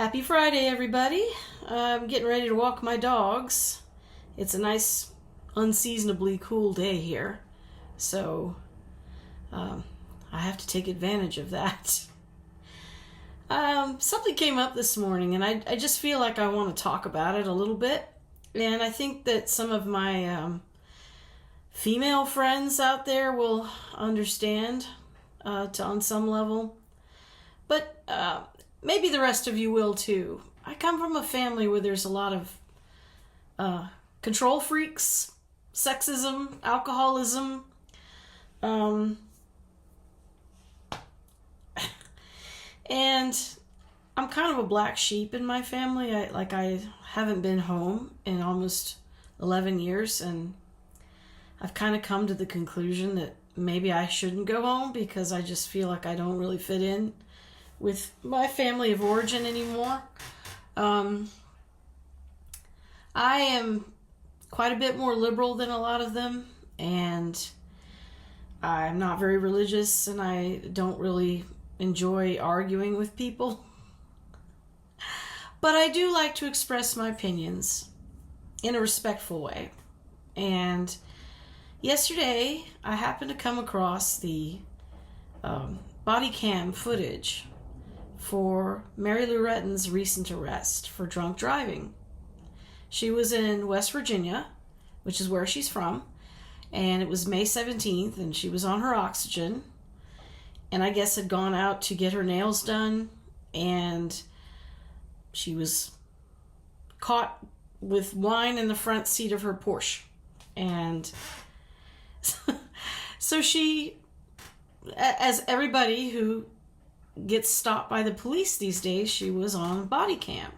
Happy Friday, everybody. I'm getting ready to walk my dogs. It's a nice, unseasonably cool day here, so I have to take advantage of that. Something came up this morning, and I just feel like I want to talk about it a little bit. And I think that some of my female friends out there will understand on some level. But maybe the rest of you will too. I come from a family where there's a lot of control freaks, sexism, alcoholism, and I'm kind of a black sheep in my family. I haven't been home in almost 11 years, and I've kind of come to the conclusion that maybe I shouldn't go home because I just feel like I don't really fit in with my family of origin anymore. I am quite a bit more liberal than a lot of them, and I'm not very religious, and I don't really enjoy arguing with people. But I do like to express my opinions in a respectful way. And yesterday, I happened to come across the body cam footage for Mary Lou Retton's recent arrest for drunk driving. She was in West Virginia, which is where she's from, and it was May 17th, and she was on her oxygen, and I guess had gone out to get her nails done, and she was caught with wine in the front seat of her Porsche. And so she, as everybody who gets stopped by the police these days, she was on body cam,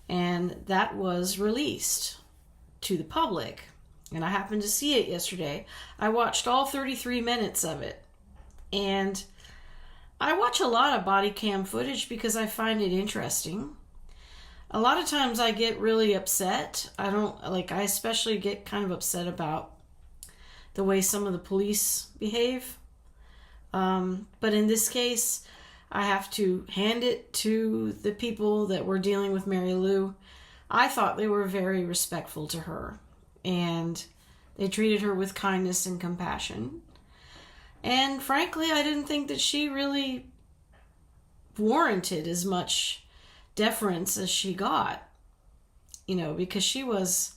and that was released to the public, and I happened to see it yesterday. I watched all 33 minutes of it, and I watch a lot of body cam footage because I find it interesting. A lot of times I get really upset. I especially get kind of upset about the way some of the police behave, but in this case I have to hand it to the people that were dealing with Mary Lou. I thought they were very respectful to her, and they treated her with kindness and compassion. And frankly, I didn't think that she really warranted as much deference as she got, because she was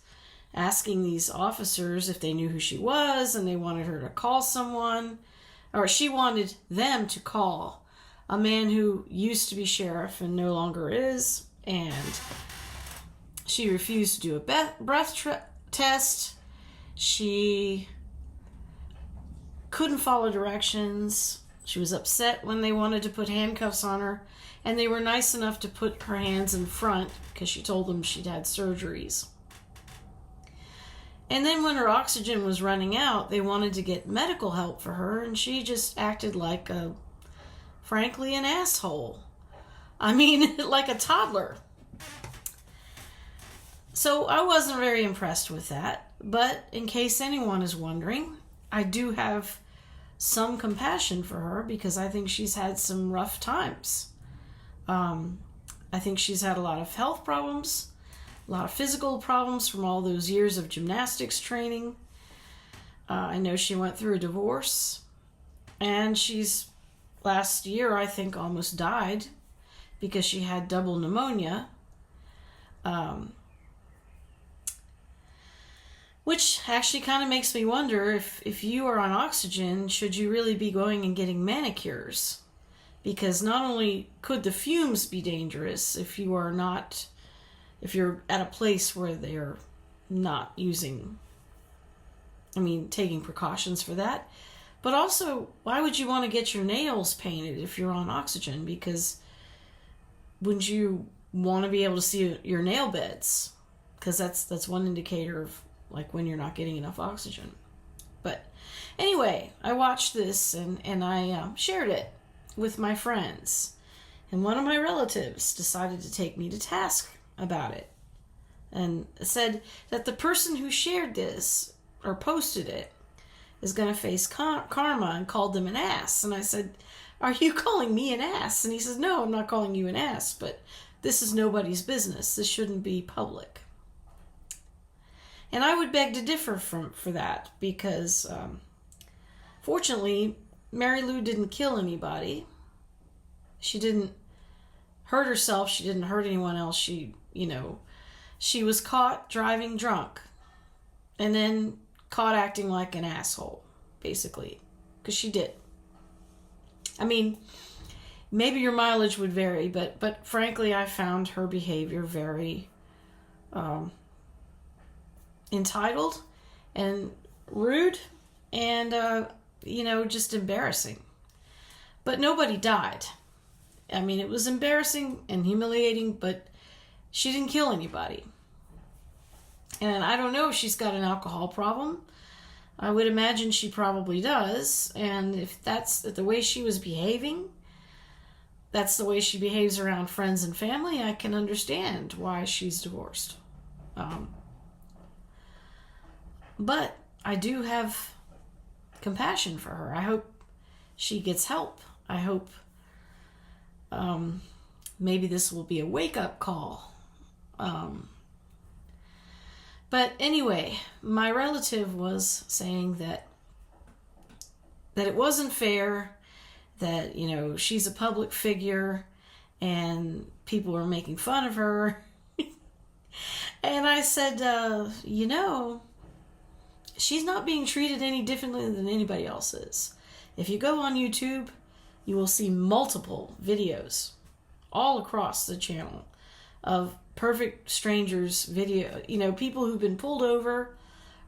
asking these officers if they knew who she was, and they wanted her to call someone, or she wanted them to call a man who used to be sheriff and no longer is, and she refused to do a breath test. She couldn't follow directions. She was upset when they wanted to put handcuffs on her, and they were nice enough to put her hands in front because she told them she'd had surgeries. And then when her oxygen was running out, they wanted to get medical help for her, and she just acted like frankly, an asshole. I mean, like a toddler. So I wasn't very impressed with that. But in case anyone is wondering, I do have some compassion for her because I think she's had some rough times. I think she's had a lot of health problems, a lot of physical problems from all those years of gymnastics training. I know she went through a divorce, and last year, I think, almost died because she had double pneumonia, which actually kind of makes me wonder if you are on oxygen, should you really be going and getting manicures? Because not only could the fumes be dangerous if you're at a place where they're not taking precautions for that, but also, why would you want to get your nails painted if you're on oxygen? Because wouldn't you want to be able to see your nail beds? Because that's one indicator of when you're not getting enough oxygen. But anyway, I watched this and I shared it with my friends. And one of my relatives decided to take me to task about it, and said that the person who shared this or posted it is going to face karma, and called them an ass. And I said, are you calling me an ass? And he says, no, I'm not calling you an ass, but this is nobody's business. This shouldn't be public. And I would beg to differ for that, because fortunately, Mary Lou didn't kill anybody. She didn't hurt herself. She didn't hurt anyone else. She was caught driving drunk and then caught acting like an asshole, basically, because she did. I mean, maybe your mileage would vary, but frankly, I found her behavior very entitled and rude and, just embarrassing. But nobody died. I mean, it was embarrassing and humiliating, but she didn't kill anybody. And I don't know if she's got an alcohol problem. I would imagine she probably does. And if that's the way she was behaving, that's the way she behaves around friends and family, I can understand why she's divorced. But I do have compassion for her. I hope she gets help. I hope maybe this will be a wake-up call. But anyway, my relative was saying that it wasn't fair, that, she's a public figure and people were making fun of her. And I said, she's not being treated any differently than anybody else is. If you go on YouTube, you will see multiple videos all across the channel of perfect strangers video, people who've been pulled over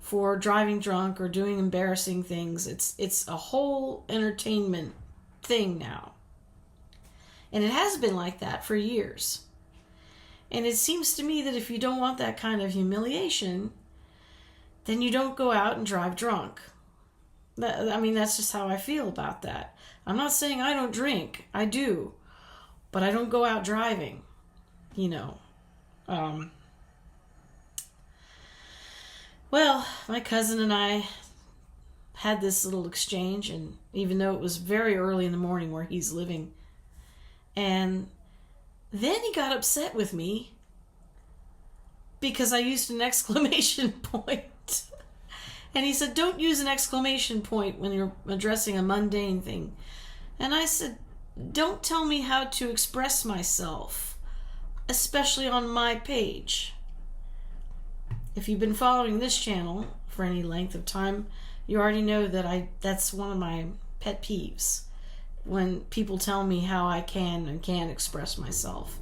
for driving drunk or doing embarrassing things. It's a whole entertainment thing now. And it has been like that for years. And it seems to me that if you don't want that kind of humiliation, then you don't go out and drive drunk. That's just how I feel about that. I'm not saying I don't drink. I do. But I don't go out driving, Well, my cousin and I had this little exchange, and even though it was very early in the morning where he's living, and then he got upset with me because I used an exclamation point. And he said, don't use an exclamation point when you're addressing a mundane thing. And I said, don't tell me how to express myself, especially on my page. If you've been following this channel for any length of time, you already know that that's one of my pet peeves. When people tell me how I can and can't express myself.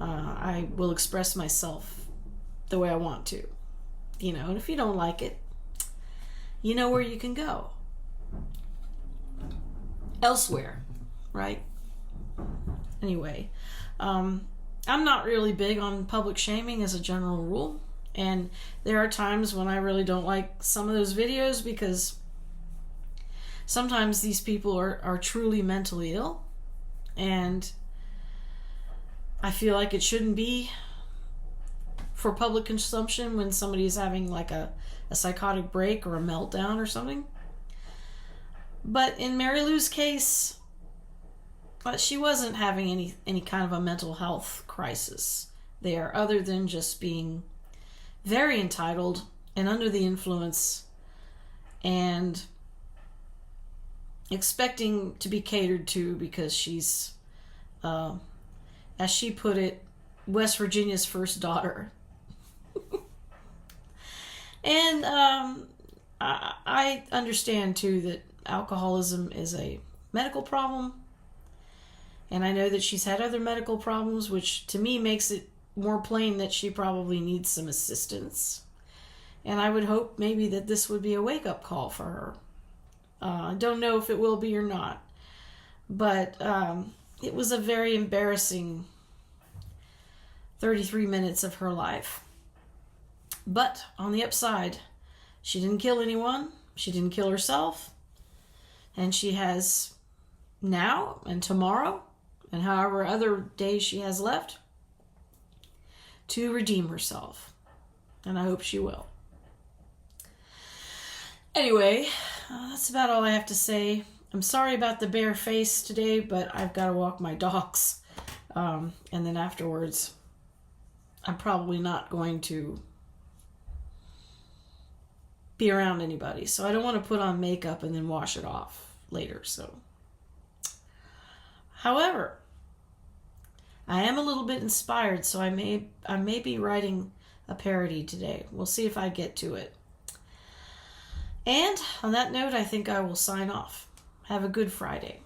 I will express myself the way I want to. And if you don't like it, you know where you can go. Elsewhere, right? Anyway, I'm not really big on public shaming as a general rule. And there are times when I really don't like some of those videos because sometimes these people are truly mentally ill. And I feel like it shouldn't be for public consumption when somebody is having like a psychotic break or a meltdown or something. But in Mary Lou's case, she wasn't having any kind of a mental health crisis there, other than just being very entitled and under the influence and expecting to be catered to because she's, as she put it, West Virginia's first daughter. And I understand too that alcoholism is a medical problem, and I know that she's had other medical problems, which to me makes it more plain that she probably needs some assistance. And I would hope maybe that this would be a wake-up call for her. I don't know if it will be or not, but it was a very embarrassing 33 minutes of her life. But on the upside, she didn't kill anyone, she didn't kill herself, and she has now and tomorrow and however other days she has left to redeem herself. And I hope she will. Anyway, that's about all I have to say. I'm sorry about the bare face today, but I've got to walk my dogs. And then afterwards, I'm probably not going to be around anybody. So I don't want to put on makeup and then wash it off later. So, however, I am a little bit inspired, so I may be writing a parody today. We'll see if I get to it. And on that note, I think I will sign off. Have a good Friday.